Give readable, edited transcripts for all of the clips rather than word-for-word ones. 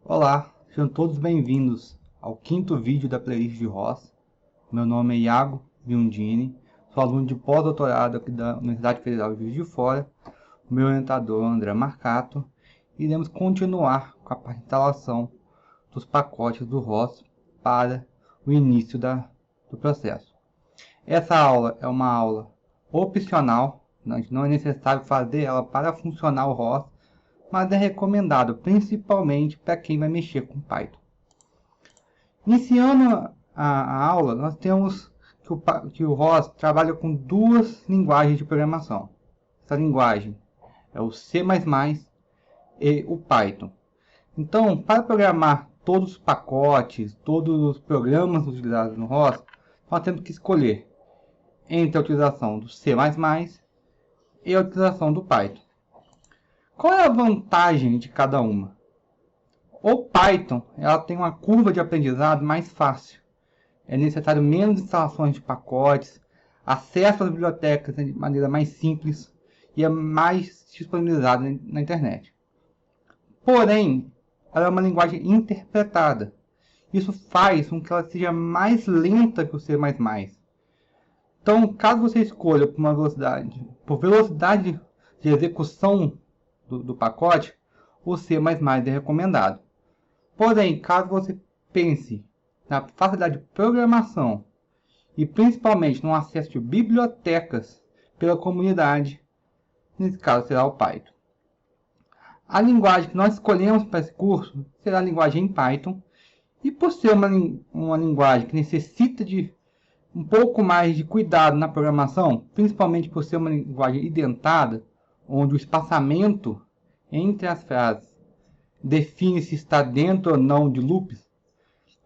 Olá, sejam todos bem-vindos ao quinto vídeo da playlist de ROS. Meu nome é Iago Biondini, sou aluno de pós-doutorado aqui da Universidade Federal de Juiz de Fora. O meu orientador é André Marcato. Iremos continuar com a parte de instalação dos pacotes do ROS para o início do processo. Essa aula é uma aula opcional, não é necessário fazer ela para funcionar o ROS, mas é recomendado principalmente para quem vai mexer com Python. Iniciando a aula, nós temos que o ROS trabalha com duas linguagens de programação. Essa linguagem é o C++ e o Python. Então, para programar todos os pacotes, todos os programas utilizados no ROS, nós temos que escolher entre a utilização do C++ e a utilização do Python. Qual é a vantagem de cada uma? O Python ela tem uma curva de aprendizado mais fácil. É necessário menos instalações de pacotes, acesso às bibliotecas de maneira mais simples e é mais disponibilizado na internet. Porém, ela é uma linguagem interpretada. Isso faz com que ela seja mais lenta que o C++. Então, caso você escolha por velocidade de execução do pacote, o C++ é recomendado. Porém, caso você pense na facilidade de programação e principalmente no acesso de bibliotecas pela comunidade, nesse caso será o Python. A linguagem que nós escolhemos para esse curso será a linguagem em Python, e por ser uma linguagem que necessita de um pouco mais de cuidado na programação, principalmente por ser uma linguagem identada, onde o espaçamento entre as frases define se está dentro ou não de loops,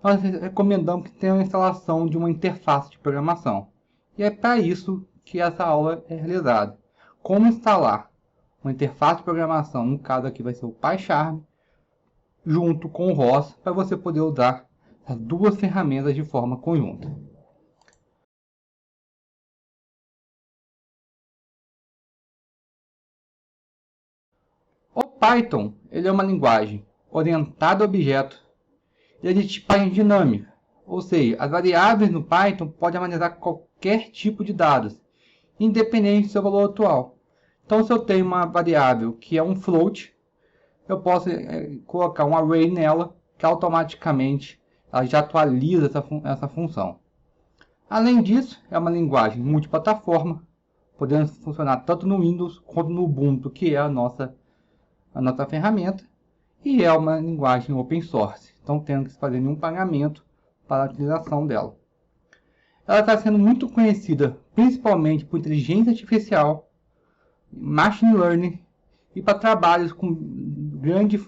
nós recomendamos que tenha a instalação de uma interface de programação. E é para isso que essa aula é realizada. Como instalar uma interface de programação, no caso aqui vai ser o PyCharm, junto com o ROS, para você poder usar as duas ferramentas de forma conjunta. O Python ele é uma linguagem orientada a objeto e é de tipagem dinâmica, ou seja, as variáveis no Python podem armazenar qualquer tipo de dados, independente do seu valor atual. Então, se eu tenho uma variável que é um float, eu posso colocar um array nela, que automaticamente ela já atualiza essa função. Além disso, é uma linguagem multiplataforma, podendo funcionar tanto no Windows quanto no Ubuntu, que é a nossa ferramenta, e é uma linguagem open source, então tendo que fazer nenhum pagamento para a utilização dela. Ela está sendo muito conhecida principalmente por inteligência artificial, machine learning e para trabalhos com grande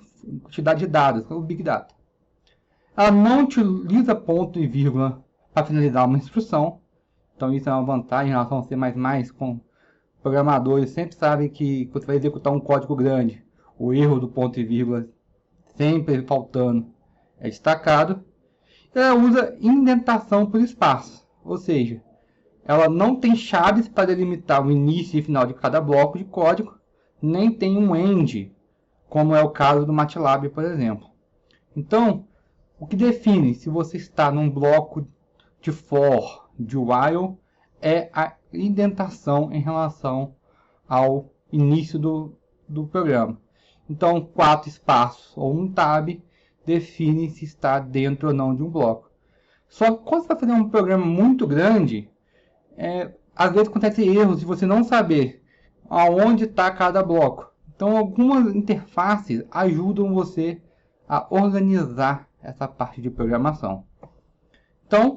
quantidade de dados, como o Big Data. Ela não utiliza ponto e vírgula para finalizar uma instrução, então isso é uma vantagem em relação a C++, com programadores sempre sabem que quando você vai executar um código grande, o erro do ponto e vírgula sempre faltando é destacado. Ela usa indentação por espaço, ou seja, ela não tem chaves para delimitar o início e final de cada bloco de código, nem tem um end, como é o caso do MATLAB, por exemplo. Então, o que define se você está num bloco de for, de while, é a indentação em relação ao início do programa. Então, 4 espaços ou um tab define se está dentro ou não de um bloco. Só que quando você está fazendo um programa muito grande, às vezes acontece erros se você não saber aonde está cada bloco. Então, algumas interfaces ajudam você a organizar essa parte de programação. Então,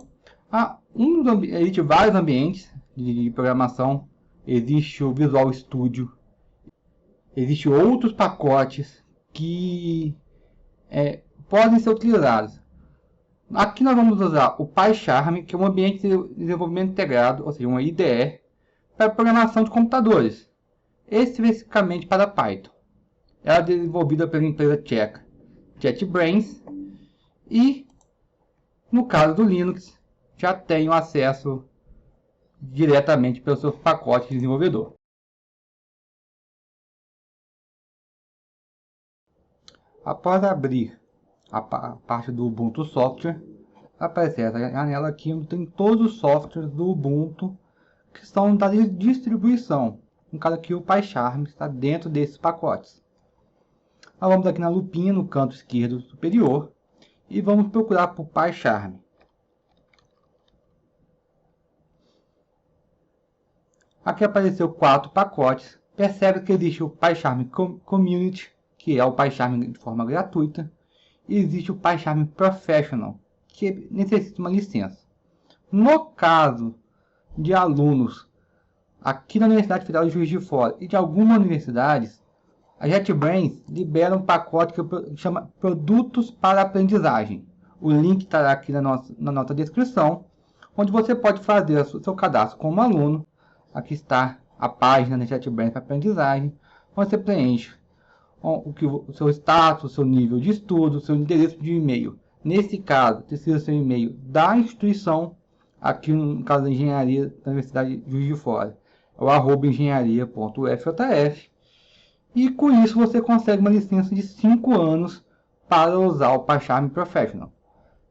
existe vários ambientes de programação. Existe o Visual Studio. Existem outros pacotes que podem ser utilizados. Aqui nós vamos usar o PyCharm, que é um ambiente de desenvolvimento integrado, ou seja, uma IDE, para programação de computadores, especificamente para Python. Ela é desenvolvida pela empresa tcheca JetBrains e, no caso do Linux, já tem acesso diretamente pelo seu pacote de desenvolvedor. Após abrir a parte do Ubuntu Software, aparece essa janela aqui, onde tem todos os softwares do Ubuntu que são da distribuição. No caso aqui, o PyCharm está dentro desses pacotes. Nós vamos aqui na lupinha no canto esquerdo superior e vamos procurar por PyCharm. Aqui apareceu 4 pacotes. Percebe que existe o PyCharm Community, que é o PyCharm de forma gratuita, e existe o PyCharm Professional, que necessita uma licença. No caso de alunos aqui na Universidade Federal de Juiz de Fora e de algumas universidades, a JetBrains libera um pacote que chama Produtos para Aprendizagem. O link estará aqui na nossa descrição, onde você pode fazer o seu cadastro como aluno. Aqui está a página da JetBrains para aprendizagem, onde você preenche o seu status, o seu nível de estudo, o seu endereço de e-mail. Nesse caso, precisa ser o e-mail da instituição, aqui no caso da engenharia da Universidade de Juiz de Fora, é o @engenharia.ufjf, e com isso você consegue uma licença de 5 anos para usar o PyCharm Professional.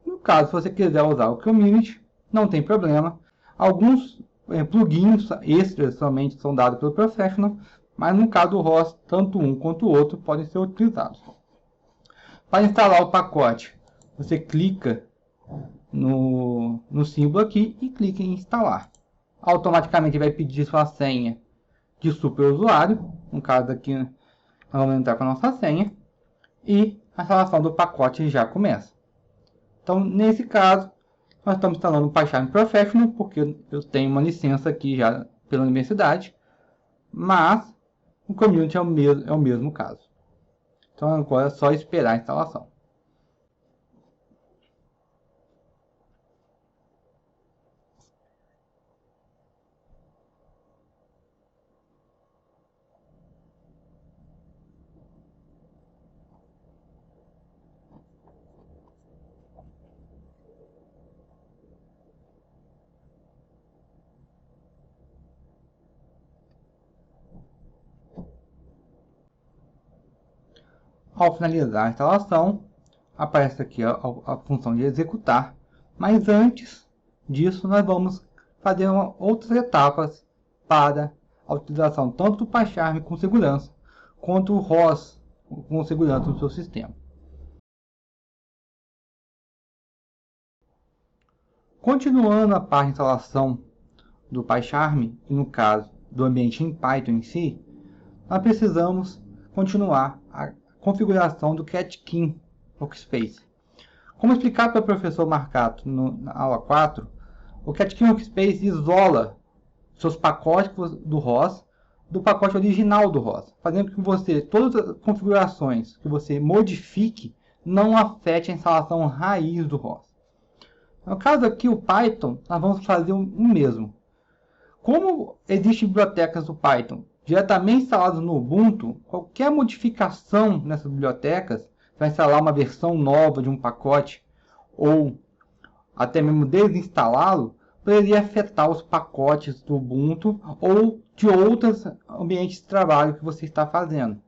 No caso, se você quiser usar o Community, não tem problema. Alguns plugins extras somente são dados pelo Professional, mas no caso do ROS, tanto um quanto o outro podem ser utilizados. Para instalar o pacote, você clica no símbolo aqui e clica em instalar. Automaticamente vai pedir sua senha de superusuário. No caso aqui, nós vamos entrar com a nossa senha e a instalação do pacote já começa. Então, nesse caso, nós estamos instalando o PyCharm Professional, porque eu tenho uma licença aqui já pela universidade, mas o Community é o mesmo caso. Então, agora é só esperar a instalação. Ao finalizar a instalação, aparece aqui a função de executar, mas antes disso nós vamos fazer outras etapas para a utilização tanto do PyCharm com segurança, quanto o ROS com segurança no seu sistema. Continuando a parte de instalação do PyCharm, e no caso do ambiente em Python em si, nós precisamos continuar a configuração do Catkin Workspace. Como explicado pelo professor Marcato na aula 4, o Catkin Workspace isola seus pacotes do ROS do pacote original do ROS, fazendo com que todas as configurações que você modifique não afete a instalação raiz do ROS. No caso aqui, o Python, nós vamos fazer o mesmo. Como existem bibliotecas do Python diretamente instaladas no Ubuntu, qualquer modificação nessas bibliotecas, vai instalar uma versão nova de um pacote, ou até mesmo desinstalá-lo, poderia afetar os pacotes do Ubuntu ou de outros ambientes de trabalho que você está fazendo.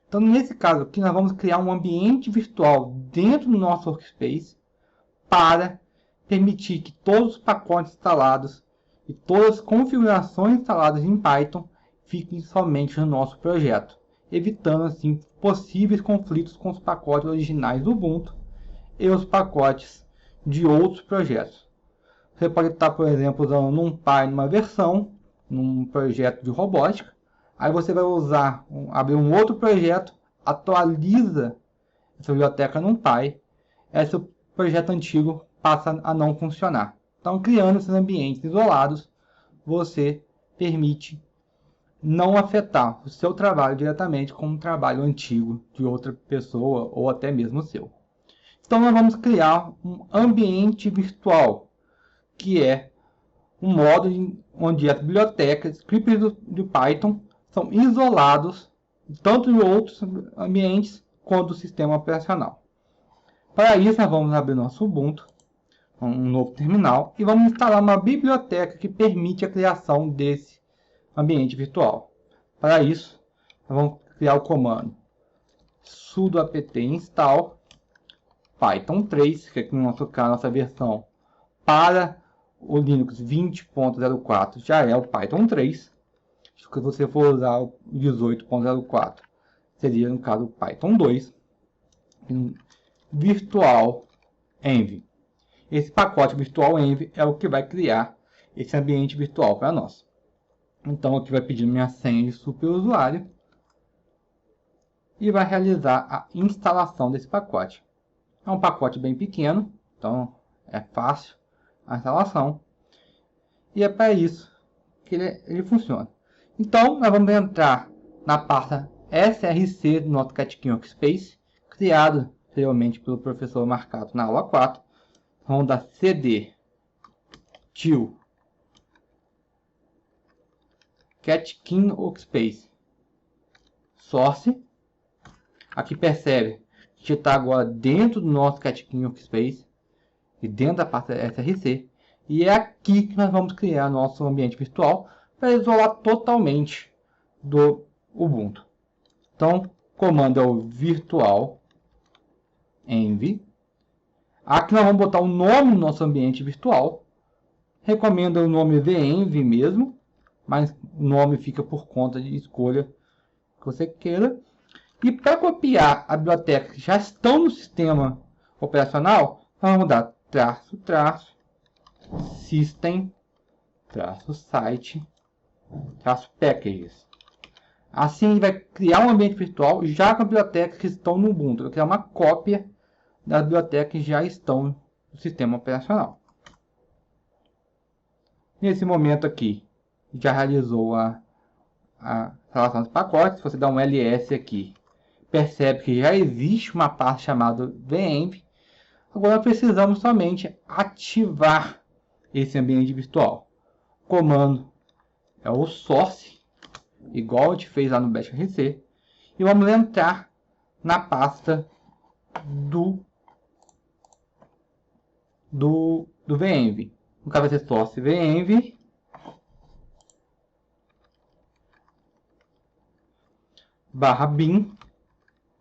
Então, nesse caso aqui, nós vamos criar um ambiente virtual dentro do nosso Workspace para permitir que todos os pacotes instalados e todas as configurações instaladas em Python fiquem somente no nosso projeto, evitando assim possíveis conflitos com os pacotes originais do Ubuntu e os pacotes de outros projetos. Você pode estar, por exemplo, usando NumPy numa versão, num projeto de robótica, aí você vai abrir um outro projeto, atualiza essa biblioteca NumPy, esse projeto antigo passa a não funcionar. Então, criando esses ambientes isolados, você permite não afetar o seu trabalho diretamente com um trabalho antigo de outra pessoa ou até mesmo o seu. Então, nós vamos criar um ambiente virtual, que é um modo onde as bibliotecas, scripts de Python, são isolados tanto de outros ambientes quanto do sistema operacional. Para isso, nós vamos abrir nosso Ubuntu, um novo terminal, e vamos instalar uma biblioteca que permite a criação desse ambiente virtual. Para isso, nós vamos criar o comando sudo apt install Python 3, que aqui no nosso caso, nossa versão para o Linux 20.04 já é o Python 3. Se você for usar o 18.04, seria no caso o Python 2. Virtual Env. Esse pacote Virtual Env é o que vai criar esse ambiente virtual para nós. Então aqui vai pedir minha senha de superusuário e vai realizar a instalação desse pacote. É um pacote bem pequeno, então é fácil a instalação. E é para isso que ele funciona. Então nós vamos entrar na pasta src do nosso Catkin Workspace, criado anteriormente pelo professor Marcato na aula 4. Vamos dar cd til Catkin Workspace source. Aqui percebe que está agora dentro do nosso Catkin Workspace e dentro da pasta src. E é aqui que nós vamos criar nosso ambiente virtual para isolar totalmente do Ubuntu. Então, o comando é o virtual env. Aqui nós vamos botar o nome do nosso ambiente virtual. Recomendo o nome venv mesmo, mas o nome fica por conta de escolha que você queira. E para copiar a biblioteca que já estão no sistema operacional, nós vamos dar -- system -- site -- packages. Assim vai criar um ambiente virtual já com bibliotecas que estão no Ubuntu. Vai criar uma cópia das bibliotecas que já estão no sistema operacional. Nesse momento aqui, já realizou a instalação dos pacotes. Se você dá um ls aqui, percebe que já existe uma pasta chamada venv. Agora precisamos somente ativar esse ambiente virtual. O comando é o source, igual a gente fez lá no bashrc, e vamos entrar na pasta do venv. No caso vai ser source venv /bin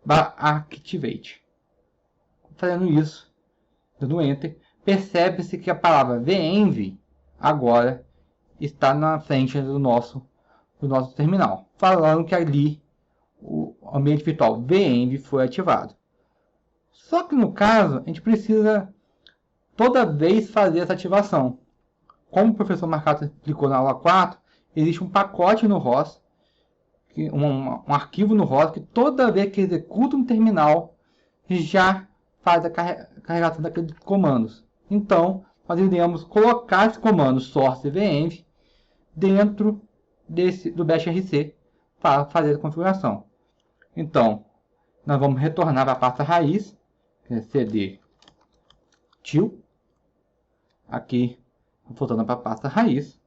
/activate. Fazendo isso, dando enter, percebe-se que a palavra venv agora está na frente do nosso terminal, falando que ali o ambiente virtual venv foi ativado. Só que no caso, a gente precisa toda vez fazer essa ativação. Como o professor Marcato explicou na aula 4, existe um pacote no ROS, um arquivo no ROS, que toda vez que executa um terminal, já faz a carregação daqueles comandos. Então, nós iremos colocar esse comando source venv dentro do bashrc para fazer a configuração. Então, nós vamos retornar para a pasta raiz, que é cd til. Aqui, voltando para a pasta raiz,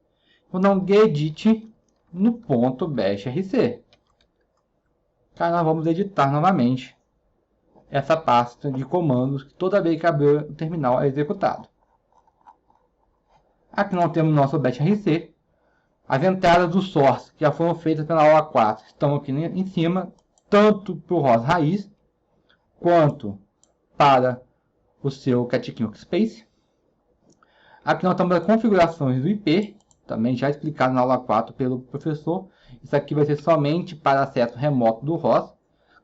vou dar um gedit no ponto bashrc. Aí nós vamos editar novamente essa pasta de comandos que toda vez que abrir o terminal é executado. Aqui nós temos nosso bashrc. As entradas do source que já foram feitas pela aula 4 estão aqui em cima, tanto para o ROS raiz quanto para o seu Catkin Workspace. Aqui nós temos as configurações do IP, também já explicado na aula 4 pelo professor. Isso aqui vai ser somente para acesso remoto do ROS.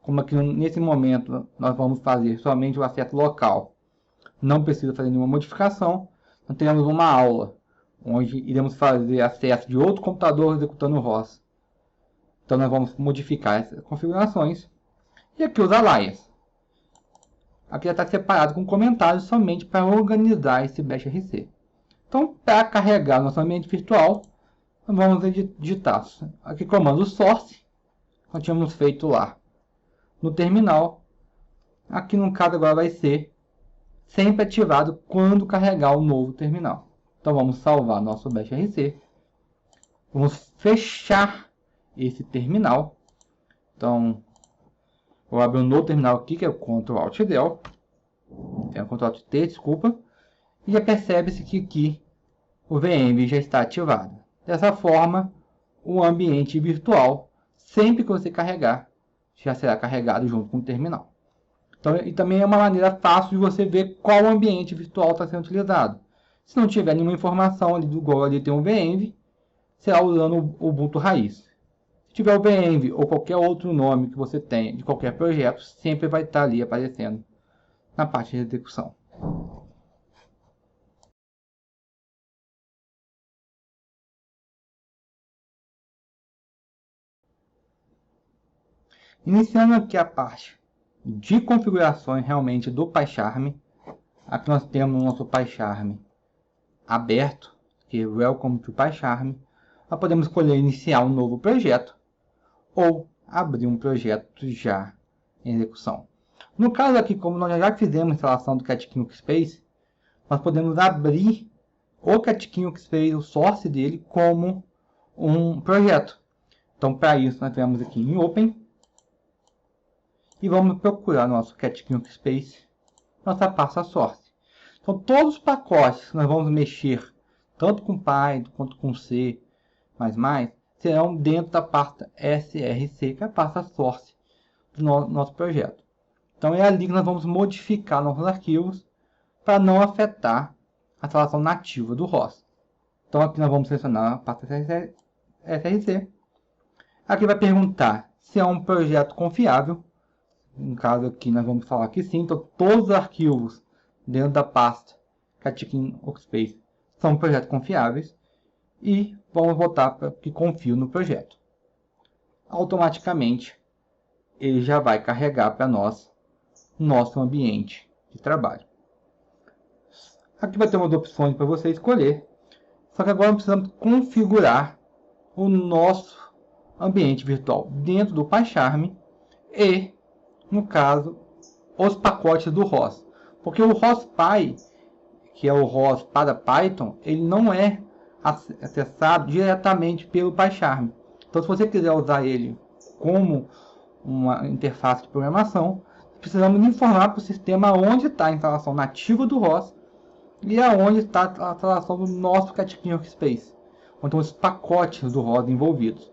Como aqui nesse momento nós vamos fazer somente o acesso local, não precisa fazer nenhuma modificação. Nós temos uma aula onde iremos fazer acesso de outro computador executando o ROS. Então nós vamos modificar essas configurações. E aqui os alias. Aqui já está separado com comentários somente para organizar esse bashrc. Então, para carregar nosso ambiente virtual, vamos digitar aqui comando source, nós tínhamos feito lá no terminal. Aqui no caso agora vai ser sempre ativado quando carregar o novo terminal. Então vamos salvar nosso bashrc, vamos fechar esse terminal. Então vou abrir um novo terminal aqui, que é o Ctrl Alt Del, é o Ctrl Alt T, desculpa, e já percebe-se que aqui o venv já está ativado. Dessa forma, o ambiente virtual, sempre que você carregar, já será carregado junto com o terminal. Então, e também é uma maneira fácil de você ver qual ambiente virtual está sendo utilizado. Se não tiver nenhuma informação ali do igual ali tem um VEnv, será usando o Ubuntu raiz. Se tiver o VEnv ou qualquer outro nome que você tenha de qualquer projeto, sempre vai estar ali aparecendo na parte de execução. Iniciando aqui a parte de configurações realmente do PyCharm. Aqui nós temos o nosso PyCharm aberto, que é Welcome to PyCharm. Nós podemos escolher iniciar um novo projeto ou abrir um projeto já em execução. No caso aqui, como nós já fizemos a instalação do Catkin Workspace, nós podemos abrir o Catkin Workspace, o source dele, como um projeto. Então, para isso, nós temos aqui em Open e vamos procurar nosso Catkin Workspace, nossa pasta source. Então, todos os pacotes que nós vamos mexer, tanto com Python quanto com C++, serão dentro da pasta src, que é a pasta source do nosso projeto. Então, é ali que nós vamos modificar nossos arquivos para não afetar a instalação nativa do ROS. Então, aqui nós vamos selecionar a pasta src. Aqui vai perguntar se é um projeto confiável. No caso aqui, nós vamos falar que sim. Então, todos os arquivos dentro da pasta Catkin Workspace são projetos confiáveis. E vamos voltar para que confio no projeto. Automaticamente, ele já vai carregar para nós nosso ambiente de trabalho. Aqui vai ter umas opções para você escolher. Só que agora precisamos configurar o nosso ambiente virtual dentro do PyCharm e, no caso, os pacotes do ROS. Porque o ROS.py, que é o ROS para Python, ele não é acessado diretamente pelo PyCharm. Então, se você quiser usar ele como uma interface de programação, precisamos informar para o sistema onde está a instalação nativa do ROS e aonde está a instalação do nosso Catkin Workspace, onde estão os pacotes do ROS envolvidos.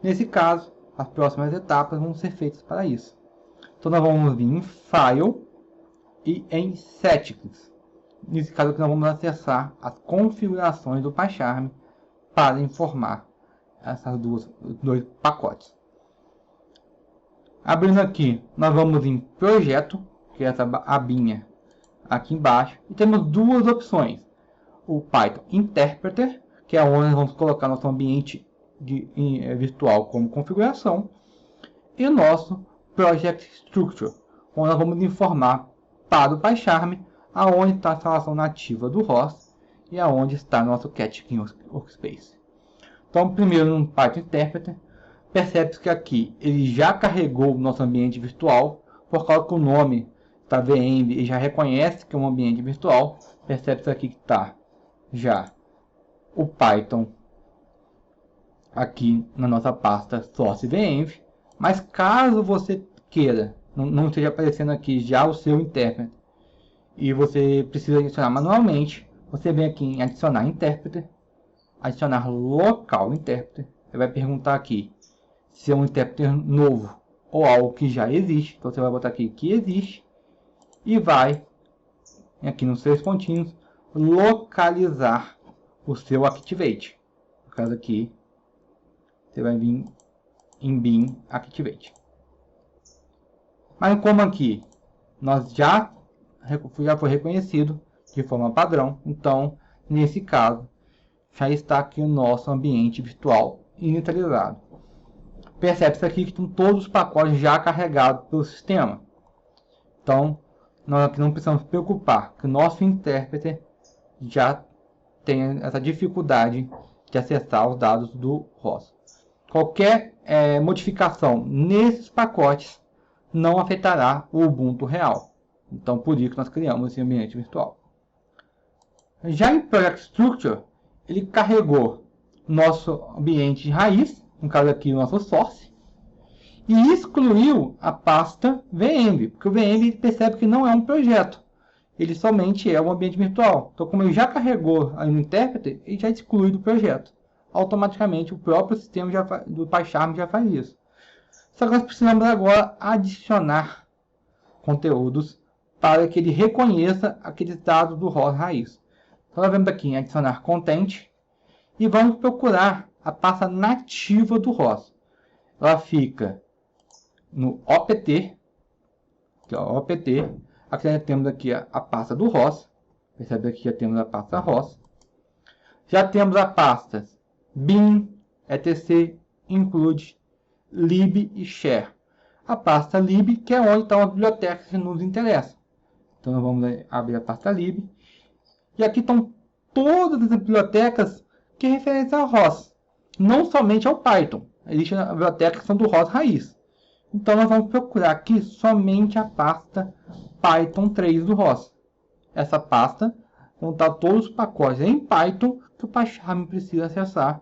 Nesse caso, as próximas etapas vão ser feitas para isso. Então, nós vamos vir em File e em Settings. Nesse caso aqui, nós vamos acessar as configurações do PyCharm para informar essas dois pacotes. Abrindo aqui, nós vamos em Projeto, que é essa abinha aqui embaixo, e temos duas opções. O Python Interpreter, que é onde nós vamos colocar nosso ambiente virtual como configuração, e o nosso Project Structure, onde nós vamos informar para o PyCharm aonde está a instalação nativa do ROS e aonde está nosso Catkin Workspace. Então, primeiro no Python Interpreter, percebe-se que aqui ele já carregou o nosso ambiente virtual, por causa que o nome está VEnv e já reconhece que é um ambiente virtual. Percebe-se aqui que está já o Python aqui na nossa pasta source VEnv, mas caso você queira, não esteja aparecendo aqui já o seu intérprete, e você precisa adicionar manualmente, você vem aqui em adicionar intérprete, adicionar local intérprete. Ele vai perguntar aqui se é um intérprete novo ou algo que já existe. Então você vai botar aqui que existe e vai aqui nos 3 pontinhos localizar o seu Activate. No caso aqui, você vai vir em bin Activate. Mas como aqui nós já foi reconhecido de forma padrão, então nesse caso já está aqui o nosso ambiente virtual inicializado. Percebe-se aqui que estão todos os pacotes já carregados pelo sistema. Então nós aqui não precisamos nos preocupar, que o nosso intérprete já tem essa dificuldade de acessar os dados do ROS. Qualquer modificação nesses pacotes não afetará o Ubuntu real. Então, por isso que nós criamos esse ambiente virtual. Já em Project Structure, ele carregou nosso ambiente de raiz, no caso aqui, nosso source, e excluiu a pasta VEnv, porque o VEnv percebe que não é um projeto, ele somente é um ambiente virtual. Então, como ele já carregou aí no intérprete, ele já exclui do projeto. Automaticamente, o próprio sistema do PyCharm já faz isso. Só que nós precisamos agora adicionar conteúdos para que ele reconheça aqueles dados do ROS raiz. Então, nós vamos aqui em adicionar content e vamos procurar a pasta nativa do ROS. Ela fica no OPT, que é o OPT. Aqui já temos aqui a pasta do ROS. Percebe que já temos a pasta ROS. Já temos a pastas bin, etc, include, lib e share. A pasta lib, que é onde estão as bibliotecas que nos interessam. Então, nós vamos abrir a pasta lib. E aqui estão todas as bibliotecas que referem ao ROS. Não somente ao Python. Existem bibliotecas que são do ROS raiz. Então, nós vamos procurar aqui somente a pasta Python 3 do ROS. Essa pasta vão estar todos os pacotes em Python que o PyCharm precisa acessar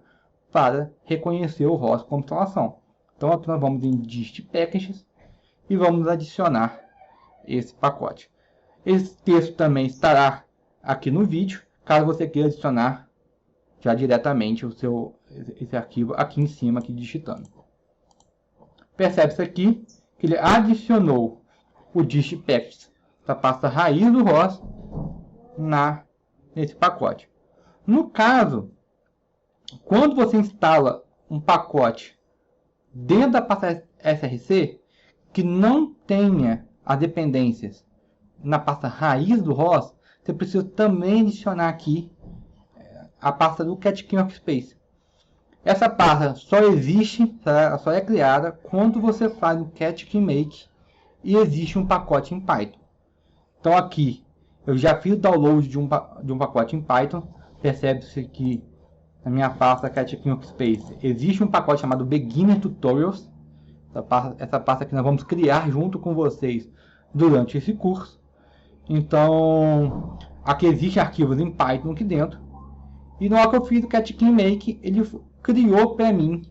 para reconhecer o ROS como instalação. Então, aqui nós vamos em dist packages e vamos adicionar esse pacote. Esse texto também estará aqui no vídeo, caso você queira adicionar já diretamente esse arquivo aqui em cima, aqui digitando. Percebe-se aqui que ele adicionou o dist packages da pasta raiz do ROS nesse pacote. No caso, quando você instala um pacote dentro da pasta src que não tenha as dependências na pasta raiz do ROS, você precisa também adicionar aqui a pasta do Catkin Workspace. Essa pasta só existe, só é criada quando você faz o Catkin Make e existe um pacote em Python. Então aqui eu já fiz o download de um pacote em Python. Percebe-se que na minha pasta Catkin Workspace existe um pacote chamado Beginner Tutorials. Essa pasta que nós vamos criar junto com vocês durante esse curso. Então, aqui existem arquivos em Python aqui dentro. E na hora que eu fiz o Catkin Make, ele criou para mim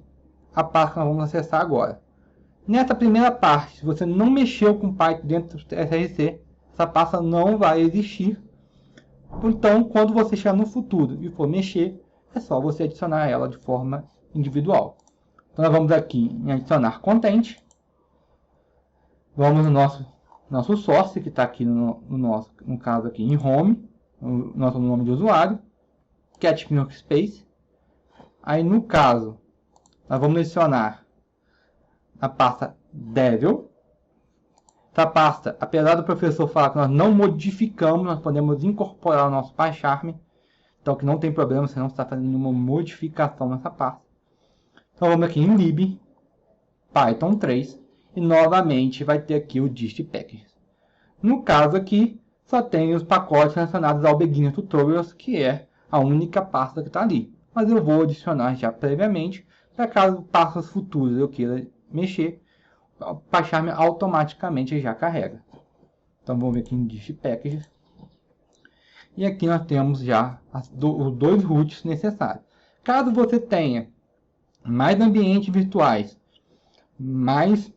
a pasta que nós vamos acessar agora. Nessa primeira parte, se você não mexeu com Python dentro do src, essa pasta não vai existir. Então, quando você chegar no futuro e for mexer, é só você adicionar ela de forma individual. Então, nós vamos aqui em adicionar content. Vamos no nosso source, que está aqui no caso aqui em home, o nosso nome de usuário, Catkin Workspace. Aí no caso, nós vamos adicionar a pasta Devil. Essa pasta, apesar do professor falar que nós não modificamos, nós podemos incorporar o nosso PyCharm. Então que não tem problema, você não está fazendo nenhuma modificação nessa pasta. Então vamos aqui em lib, Python 3. E novamente vai ter aqui o dist packages. No caso aqui, só tem os pacotes relacionados ao Beginner Tutorials, que é a única pasta que está ali. Mas eu vou adicionar já previamente, para caso pastas futuras eu queira mexer, o PyCharm automaticamente já carrega. Então vamos ver aqui em dist packages. E aqui nós temos já os dois roots necessários. Caso você tenha mais ambientes virtuais, mais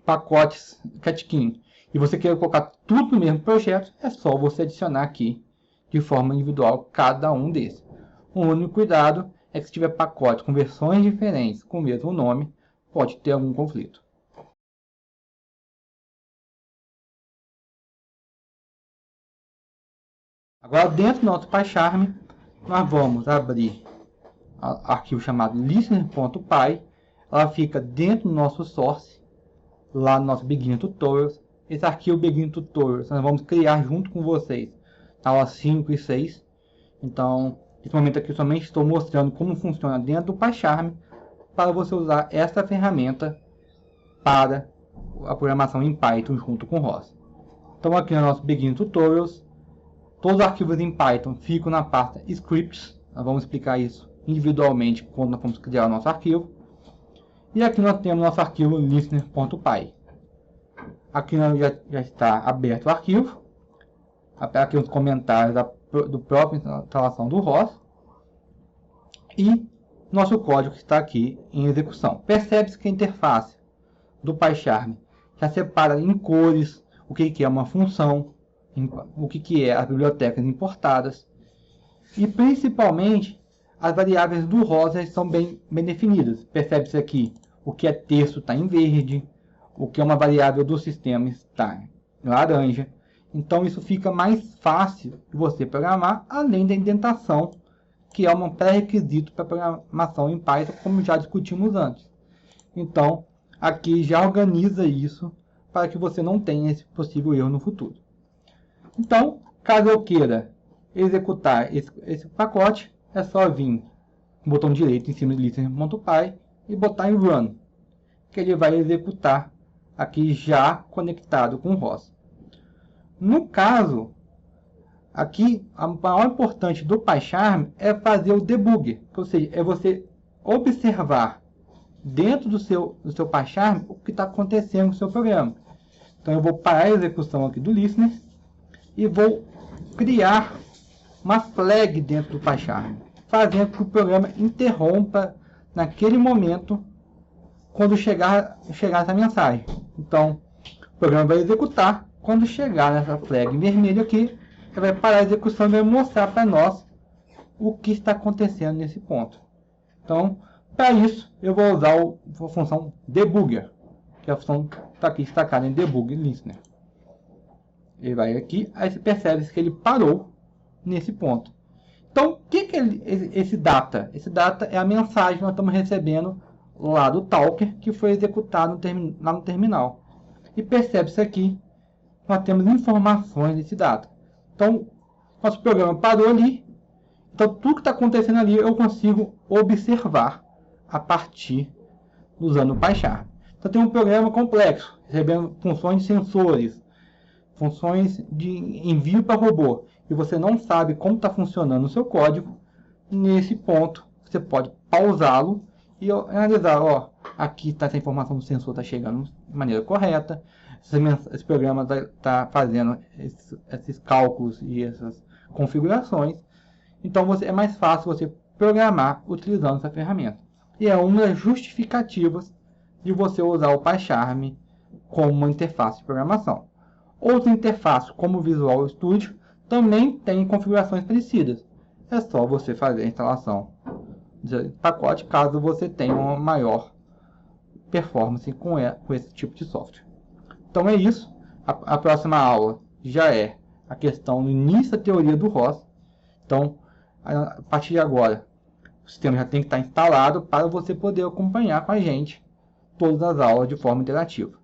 pacotes Catkin, e você quer colocar tudo no mesmo projeto, é só você adicionar aqui de forma individual cada um desses. O único cuidado é que se tiver pacote com versões diferentes com o mesmo nome, pode ter algum conflito. Agora, dentro do nosso PyCharm, nós vamos abrir o arquivo chamado listener.py. Ela fica dentro do nosso source, lá no nosso Beginner Tutorials. Esse arquivo Beginner Tutorials nós vamos criar junto com vocês na aula 5 e 6. Então, nesse momento aqui eu somente estou mostrando como funciona dentro do PyCharm para você usar esta ferramenta para a programação em Python junto com o ROS. Então aqui no nosso Beginner Tutorials, todos os arquivos em Python ficam na pasta Scripts. Nós vamos explicar isso individualmente quando nós vamos criar o nosso arquivo. E aqui nós temos nosso arquivo listener.py. Aqui já está aberto o arquivo. Aqui os comentários do próprio instalação do ROS. E nosso código que está aqui em execução. Percebe-se que a interface do PyCharm já separa em cores o que é uma função, o que é as bibliotecas importadas. E principalmente as variáveis do ROS estão bem definidas. Percebe-se aqui o que é texto está em verde, o que é uma variável do sistema está laranja. Então isso fica mais fácil de você programar, além da indentação, que é um pré-requisito para programação em Python, como já discutimos antes. Então, aqui já organiza isso para que você não tenha esse possível erro no futuro. Então, caso eu queira executar esse pacote, é só vir com o botão direito em cima de listener.py e botar em Run, que ele vai executar aqui já conectado com o ROS. No caso, aqui a maior importante do PyCharm é fazer o debugger, ou seja, é você observar dentro do seu PyCharm o que está acontecendo com o seu programa. Então eu vou parar a execução aqui do listener e vou criar uma flag dentro do PyCharm, fazendo com que o programa interrompa naquele momento quando chegar essa mensagem. Então o programa vai executar, quando chegar nessa flag vermelha aqui, ele vai parar a execução e vai mostrar para nós o que está acontecendo nesse ponto. Então, para isso, eu vou usar a função debugger, que é a função que está aqui destacada em debug listener. Ele vai aqui, aí você percebe que ele parou nesse ponto. Então, o que é esse data? Esse data é a mensagem que nós estamos recebendo lá do Talker, que foi executado lá no terminal. E percebe-se aqui, nós temos informações desse data. Então, nosso programa parou ali. Então, tudo que está acontecendo ali eu consigo observar a partir usando o PyCharm. Então, tem um programa complexo, recebendo funções de sensores, funções de envio para robô, e você não sabe como está funcionando o seu código. Nesse ponto, você pode pausá-lo e analisar, ó, aqui está essa informação do sensor, está chegando de maneira correta, esse programa está fazendo esses cálculos e essas configurações. Então é mais fácil você programar utilizando essa ferramenta. E é uma das justificativas de você usar o PyCharm como uma interface de programação. Outras interfaces, como o Visual Studio, também têm configurações parecidas. É só você fazer a instalação de pacote caso você tenha uma maior performance com esse tipo de software. Então é isso. A próxima aula já é a questão do início da teoria do ROS. Então, a partir de agora, o sistema já tem que estar instalado para você poder acompanhar com a gente todas as aulas de forma interativa.